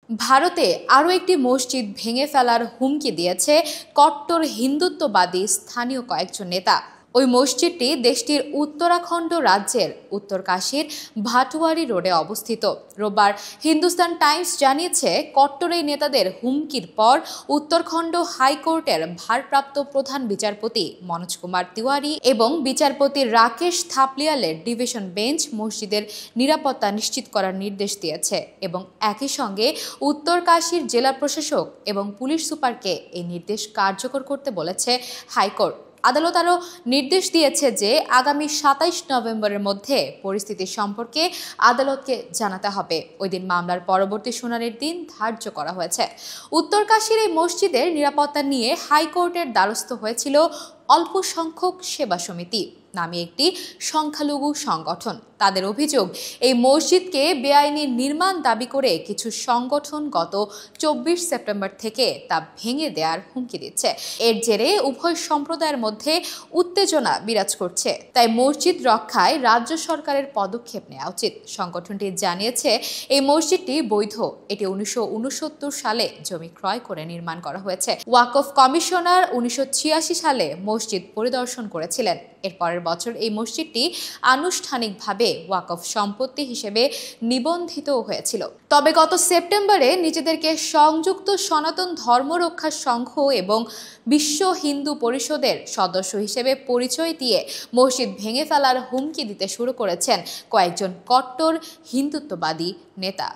ভারতে আরও একটি মসজিদ ভেঙে ফেলার হুমকি দিয়েছে কট্টর হিন্দুত্ববাদী স্থানীয় কয়েকজন নেতা। ওই মসজিদটি দেশটির উত্তরাখণ্ড রাজ্যের উত্তরকাশীর ভাটুয়ারি রোডে অবস্থিত। রোববার হিন্দুস্তান টাইমস জানিয়েছে, কট্টর এই নেতাদের হুমকির পর উত্তরাখণ্ড হাইকোর্টের ভারপ্রাপ্ত প্রধান বিচারপতি মনোজ কুমার তিওয়ারি এবং বিচারপতি রাকেশ থাপলিয়ালের ডিভিশন বেঞ্চ মসজিদের নিরাপত্তা নিশ্চিত করার নির্দেশ দিয়েছে এবং একই সঙ্গে উত্তরকাশীর জেলা প্রশাসক এবং পুলিশ সুপারকে এই নির্দেশ কার্যকর করতে বলেছে হাইকোর্ট। আদালত আরও নির্দেশ দিয়েছে যে আগামী ২৭ নভেম্বরের মধ্যে পরিস্থিতি সম্পর্কে আদালতকে জানাতে হবে। ওই দিন মামলার পরবর্তী শুনানির দিন ধার্য করা হয়েছে। উত্তরকাশীর এই মসজিদের নিরাপত্তা নিয়ে হাইকোর্টের দ্বারস্থ হয়েছিল অল্প সংখ্যক সেবা সমিতি নামে একটি সংখ্যালঘু সংগঠন। তাদের অভিযোগ, এই মসজিদকে বেআইনি নির্মাণ দাবি করে কিছু সংগঠন গত ২৪ সেপ্টেম্বর থেকে তা ভেঙে দেওয়ার হুমকি দিচ্ছে। এর জেরে উভয় সম্প্রদায়ের মধ্যে উত্তেজনা বিরাজ করছে। তাই মসজিদ রক্ষায় রাজ্য সরকারের পদক্ষেপ নেওয়া উচিত। সংগঠনটি জানিয়েছে, এই মসজিদটি বৈধ। এটি ১৯৬৯ সালে জমি ক্রয় করে নির্মাণ করা হয়েছে। ওয়াকফ কমিশনার ১৯৮৬ সালে মসজিদ পরিদর্শন করেছিলেন। এর পরের বছর এই মসজিদটি আনুষ্ঠানিকভাবে ওয়াকফ সম্পত্তি হিসেবে নিবন্ধিত হয়েছিল। তবে গত সেপ্টেম্বরে নিজেদেরকে সংযুক্ত সনাতন ধর্ম রক্ষা সংঘ এবং বিশ্ব হিন্দু পরিষদের সদস্য হিসেবে পরিচয় দিয়ে মসজিদ ভেঙে ফেলার হুমকি দিতে শুরু করেছেন কয়েকজন কট্টর হিন্দুত্ববাদী নেতা।